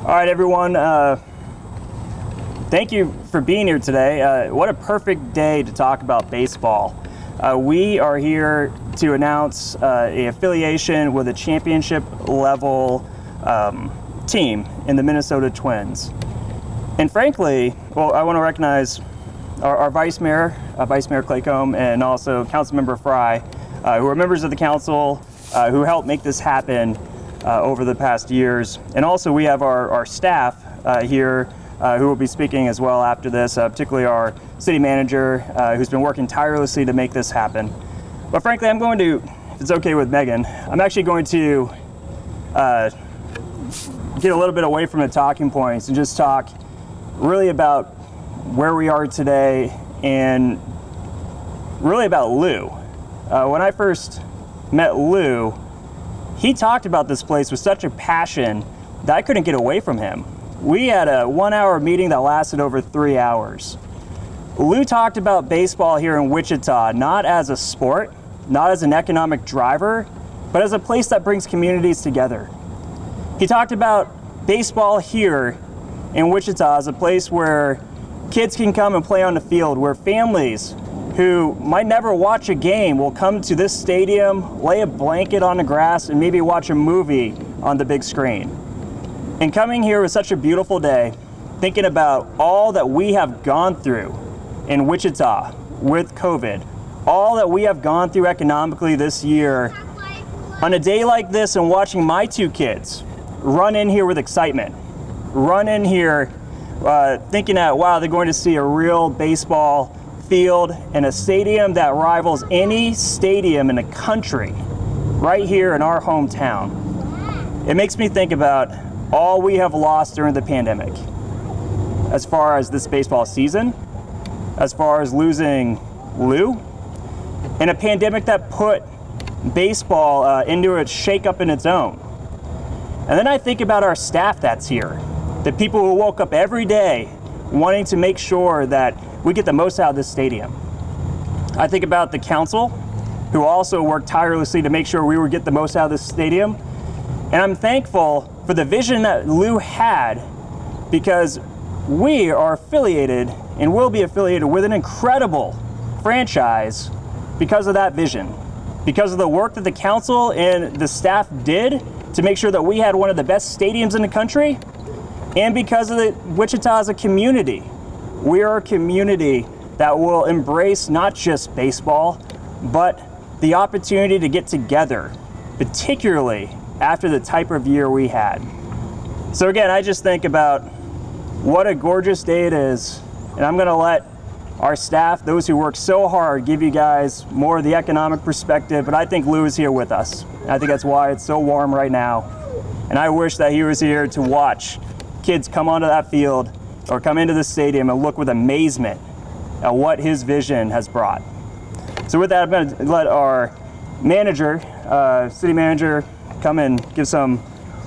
All right, everyone. Thank you for being here today. What a perfect day to talk about baseball. We are here to announce an affiliation with a championship level team in the Minnesota Twins. And frankly, well, I want to recognize our Vice Mayor Claycomb, and also Councilmember Fry, who are members of the council who helped make this happen over the past years. And also we have our staff here who will be speaking as well after this, particularly our city manager who's been working tirelessly to make this happen. But frankly, I'm going to, if it's okay with Megan, I'm actually going to get a little bit away from the talking points and just talk really about where we are today and really about Lou. When I first met Lou, he talked about this place with such a passion that I couldn't get away from him. We had a 1-hour meeting that lasted over 3 hours. Lou talked about baseball here in Wichita, not as a sport, not as an economic driver, but as a place that brings communities together. He talked about baseball here in Wichita as a place where kids can come and play on the field, where families who might never watch a game will come to this stadium, lay a blanket on the grass, and maybe watch a movie on the big screen. And coming here was such a beautiful day, thinking about all that we have gone through in Wichita with COVID, all that we have gone through economically this year. On a day like this, and watching my two kids run in here with excitement, run in here thinking that, wow, they're going to see a real baseball field and a stadium that rivals any stadium in the country right here in our hometown. It makes me think about all we have lost during the pandemic, as far as this baseball season, as far as losing Lou, and a pandemic that put baseball into a shakeup in its own. And then I think about our staff that's here, the people who woke up every day wanting to make sure that we get the most out of this stadium. I think about the council, who also worked tirelessly to make sure we would get the most out of this stadium. And I'm thankful for the vision that Lou had, because we are affiliated and will be affiliated with an incredible franchise because of that vision, because of the work that the council and the staff did to make sure that we had one of the best stadiums in the country, and because of Wichita as a community. We are a community that will embrace not just baseball, but the opportunity to get together, particularly after the type of year we had. So again, I just think about what a gorgeous day it is, and I'm gonna let our staff, those who work so hard, give you guys more of the economic perspective, but I think Lou is here with us. And I think that's why it's so warm right now. And I wish that he was here to watch kids come onto that field or come into the stadium and look with amazement at what his vision has brought. So with that, I'm going to let our manager, city manager, come and give some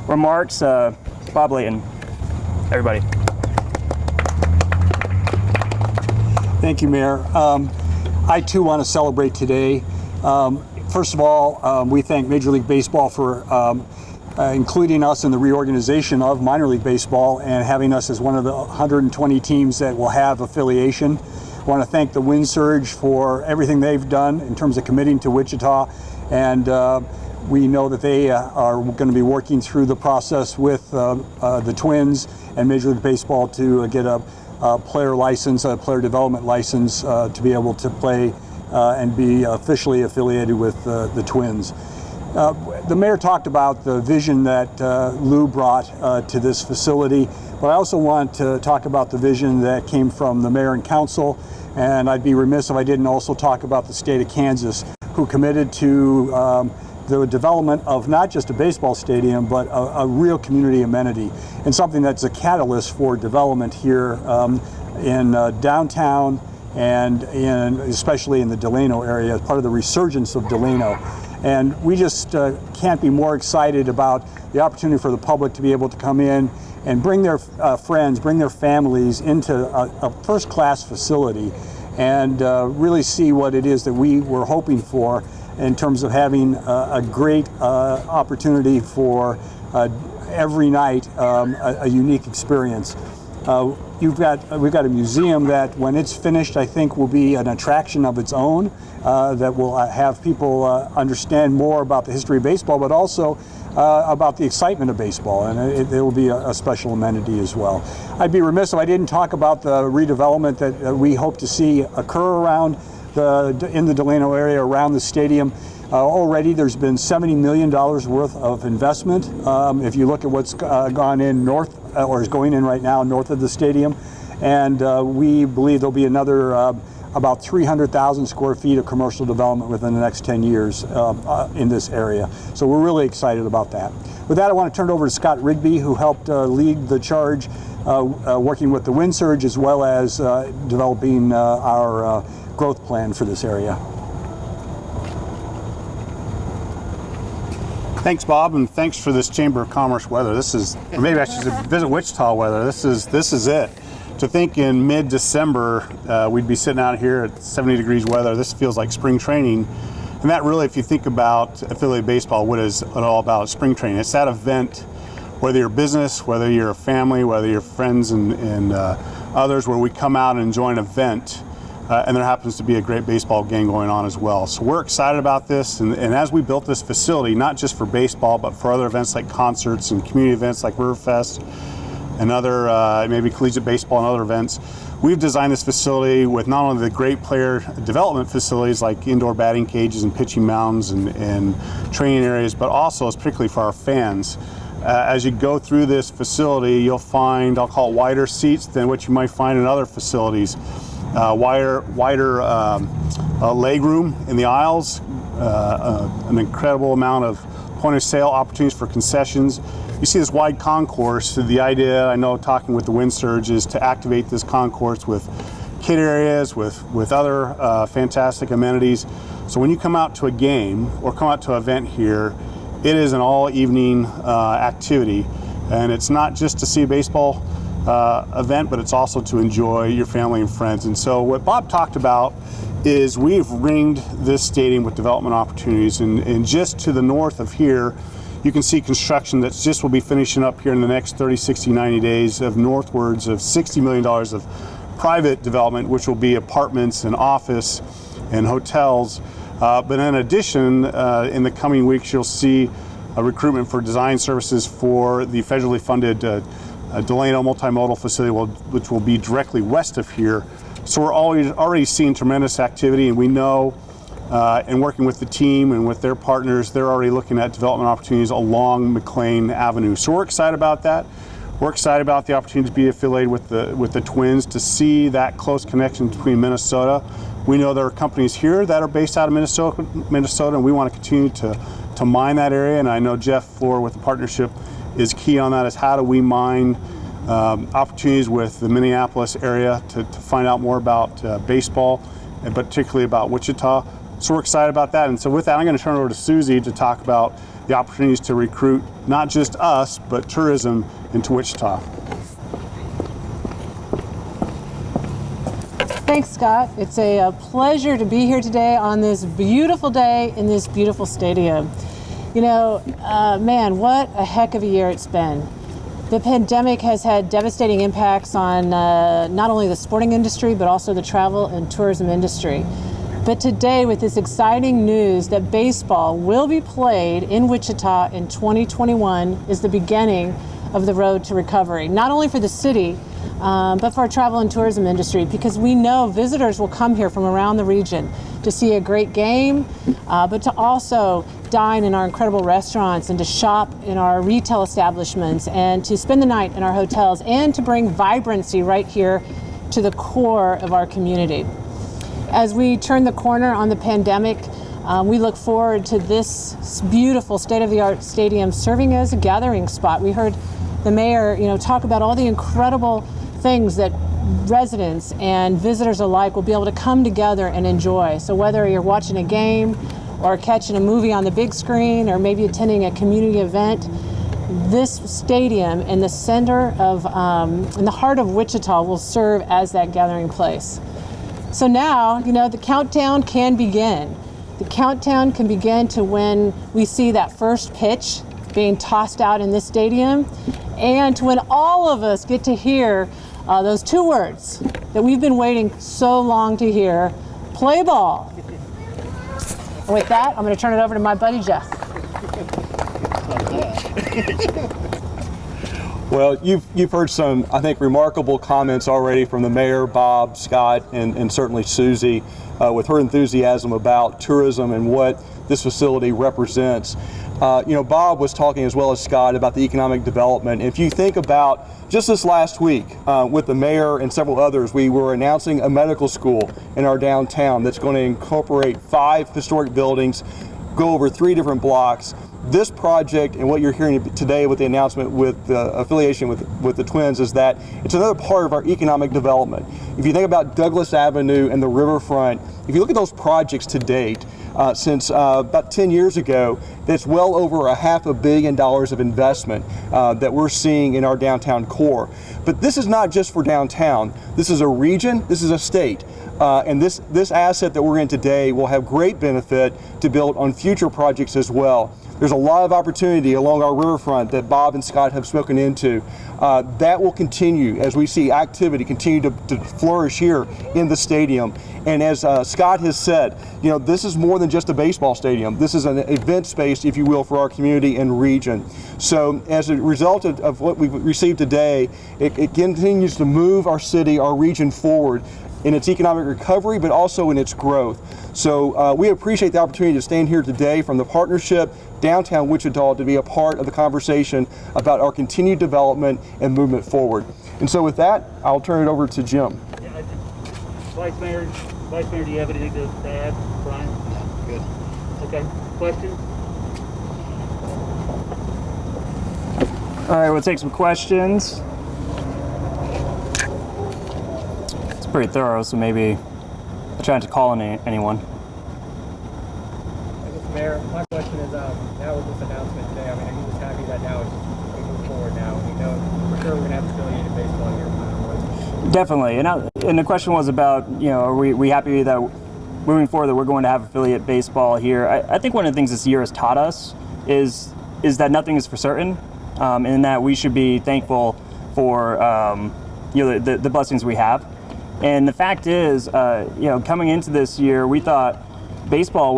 remarks. Bob Layton, everybody. Thank you, Mayor. I too want to celebrate today. First of all, we thank Major League Baseball for including us in the reorganization of minor league baseball and having us as one of the 120 teams that will have affiliation. I want to thank the Wind Surge for everything they've done in terms of committing to Wichita, and we know that they are going to be working through the process with the Twins and Major League Baseball to get a player license, a player development license to be able to play and be officially affiliated with the Twins. The mayor talked about the vision that Lou brought to this facility, but I also want to talk about the vision that came from the mayor and council, and I'd be remiss if I didn't also talk about the state of Kansas, who committed to the development of not just a baseball stadium, but a real community amenity, and something that's a catalyst for development here in downtown and especially in the Delano area, as part of the resurgence of Delano. And we just can't be more excited about the opportunity for the public to be able to come in and bring their friends, bring their families into a first-class facility and really see what it is that we were hoping for in terms of having a great opportunity for every night a unique experience. We've got a museum that, when it's finished, I think will be an attraction of its own, that will have people understand more about the history of baseball, but also about the excitement of baseball, and it will be a special amenity as well. I'd be remiss if I didn't talk about the redevelopment that we hope to see occur in the Delano area around the stadium. Already there's been $70 million worth of investment. If you look at what's gone in north, or is going in right now north of the stadium, and we believe there'll be another about 300,000 square feet of commercial development within the next 10 years in this area. So we're really excited about that. With that, I want to turn it over to Scott Rigby, who helped lead the charge working with the Wind Surge, as well as developing our growth plan for this area. Thanks, Bob, and thanks for this Chamber of Commerce weather. This is, or maybe I should say Visit Wichita weather. This is it. To think in mid-December we'd be sitting out here at 70 degrees weather. This feels like spring training. And that really, if you think about affiliate baseball, what is it all about? Spring training. It's that event, whether you're business, whether you're a family, whether you're friends and others, where we come out and enjoy an event. And there happens to be a great baseball game going on as well. So we're excited about this, and as we built this facility, not just for baseball, but for other events like concerts and community events like Riverfest and other maybe collegiate baseball and other events, we've designed this facility with not only the great player development facilities like indoor batting cages and pitching mounds and training areas, but also particularly for our fans. As you go through this facility, you'll find, I'll call it, wider seats than what you might find in other facilities. Wider leg room in the aisles, an incredible amount of point of sale opportunities for concessions. You see this wide concourse. The idea, I know, talking with the Wind Surge, is to activate this concourse with kid areas, with other fantastic amenities. So when you come out to a game or come out to an event here, it is an all evening activity, and it's not just to see a baseball event, but it's also to enjoy your family and friends. And so what Bob talked about is we've ringed this stadium with development opportunities, and just to the north of here you can see construction that just will be finishing up here in the next 30, 60, 90 days of northwards of $60 million of private development, which will be apartments and office and hotels. But in addition, in the coming weeks you'll see a recruitment for design services for the federally funded Delano multimodal facility, which will be directly west of here. So we're already seeing tremendous activity, and we know, in working with the team and with their partners, they're already looking at development opportunities along McLean Avenue. So we're excited about that. We're excited about the opportunity to be affiliated with the Twins, to see that close connection between Minnesota. We know there are companies here that are based out of Minnesota, and we want to continue to mine that area. And I know Jeff Floor with the partnership is key on that, is how do we mine opportunities with the Minneapolis area to find out more about baseball, and particularly about Wichita. So we're excited about that. And so with that, I'm going to turn it over to Susie to talk about the opportunities to recruit not just us, but tourism into Wichita. Thanks, Scott. It's a pleasure to be here today on this beautiful day in this beautiful stadium. You know, man, what a heck of a year it's been. The pandemic has had devastating impacts on not only the sporting industry, but also the travel and tourism industry. But today, with this exciting news that baseball will be played in Wichita in 2021, is the beginning of the road to recovery, not only for the city, but for our travel and tourism industry, because we know visitors will come here from around the region to see a great game, but to also dine in our incredible restaurants and to shop in our retail establishments and to spend the night in our hotels and to bring vibrancy right here to the core of our community. As we turn the corner on the pandemic, we look forward to this beautiful state-of-the-art stadium serving as a gathering spot. We heard the mayor, talk about all the incredible things that residents and visitors alike will be able to come together and enjoy. So whether you're watching a game or catching a movie on the big screen or maybe attending a community event, this stadium in the center of, in the heart of Wichita will serve as that gathering place. So now, the countdown can begin. The countdown can begin to when we see that first pitch being tossed out in this stadium, and to when all of us get to hear those two words that we've been waiting so long to hear, play ball. And with that, I'm going to turn it over to my buddy Jeff. Well, you've heard some, I think, remarkable comments already from the mayor, Bob, Scott, and certainly Susie, with her enthusiasm about tourism and what this facility represents. Bob was talking as well as Scott about the economic development. If you think about just this last week with the mayor and several others, we were announcing a medical school in our downtown that's going to incorporate 5 historic buildings, go over 3 different blocks. This project and what you're hearing today with the announcement with the affiliation with the Twins is that it's another part of our economic development. If you think about Douglas Avenue and the riverfront, if you look at those projects to date, since about 10 years ago, that's well over $500 million of investment that we're seeing in our downtown core. But this is not just for downtown. This is a region, this is a state. And this asset that we're in today will have great benefit to build on future projects as well. There's a lot of opportunity along our riverfront that Bob and Scott have spoken into. That will continue as we see activity continue to flourish here in the stadium. And as Scott has said, this is more than just a baseball stadium. This is an event space, if you will, for our community and region. So as a result of what we've received today, it continues to move our city, our region forward in its economic recovery, but also in its growth. So we appreciate the opportunity to stand here today from the partnership downtown Wichita to be a part of the conversation about our continued development and movement forward. And so with that, I'll turn it over to Jim. Yeah, Vice Mayor, do you have anything to add, Brian? No, good. Okay, questions? All right, we'll take some questions. It's pretty thorough, so maybe I'll try not to call on anyone. I guess, Mayor, my question is, now with this announcement today, are you just happy that now we move forward now? We know for sure we're going to have affiliated baseball here no matter what. Definitely, and the question was about, are we happy that moving forward that we're going to have affiliate baseball here? I think one of the things this year has taught us is that nothing is for certain, and that we should be thankful for the blessings we have. And the fact is, coming into this year, we thought baseball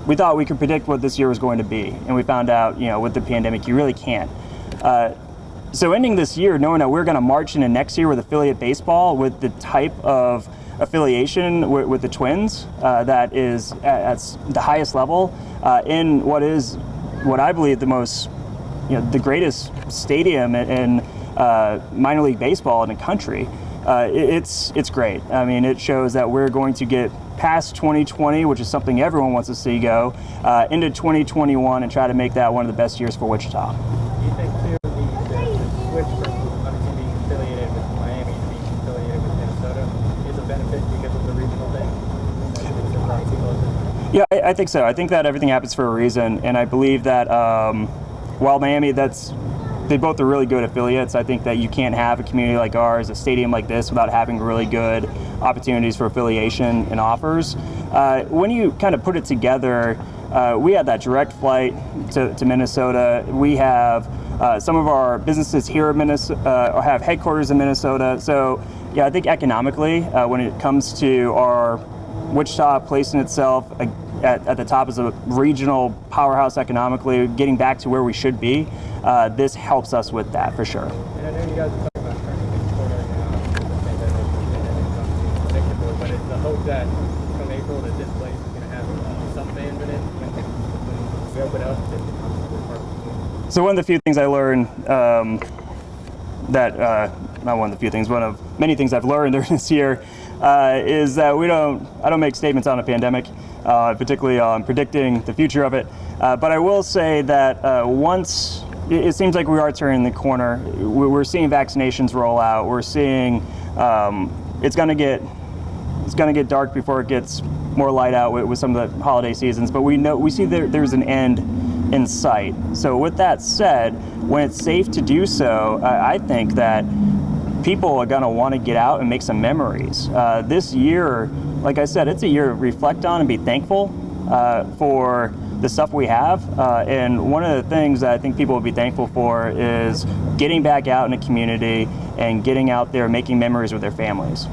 we thought we could predict what this year was going to be, and we found out, with the pandemic, you really can't. So ending this year, knowing that we're going to march into next year with affiliate baseball, with the type of affiliation with the Twins that is at the highest level in what I believe the greatest stadium in minor league baseball in the country. It's great. I mean, it shows that we're going to get past 2020, which is something everyone wants to see go, into 2021 and try to make that one of the best years for Wichita. Do you think, too, the switch from obviously being affiliated with Miami to being affiliated with Minnesota is a benefit because of the regional thing? Yeah, I think so. I think that everything happens for a reason, and I believe that while Miami, they both are really good affiliates. I think that you can't have a community like ours, a stadium like this, without having really good opportunities for affiliation and offers. When you kind of put it together, we had that direct flight to Minnesota. We have some of our businesses here in Minnesota, have headquarters in Minnesota. So, yeah, I think economically, when it comes to our Wichita placing itself at the top as a regional powerhouse economically, getting back to where we should be, this helps us with that for sure. And I know you guys are talking about trying to get quarter predictable, but it's the hope that come April that this place is going to have some fans in it when we open up. So one of the few things I learned not one of the few things, one of many things I've learned during this year is that I don't make statements on a pandemic, particularly on predicting the future of it. But I will say that once it seems like we are turning the corner, we're seeing vaccinations roll out. We're seeing it's going to get dark before it gets more light out with some of the holiday seasons. But we see there's an end in sight. So with that said, when it's safe to do so, I think that people are going to want to get out and make some memories. This year, like I said, it's a year to reflect on and be thankful for the stuff we have. And one of the things that I think people will be thankful for is getting back out in the community and getting out there, making memories with their families.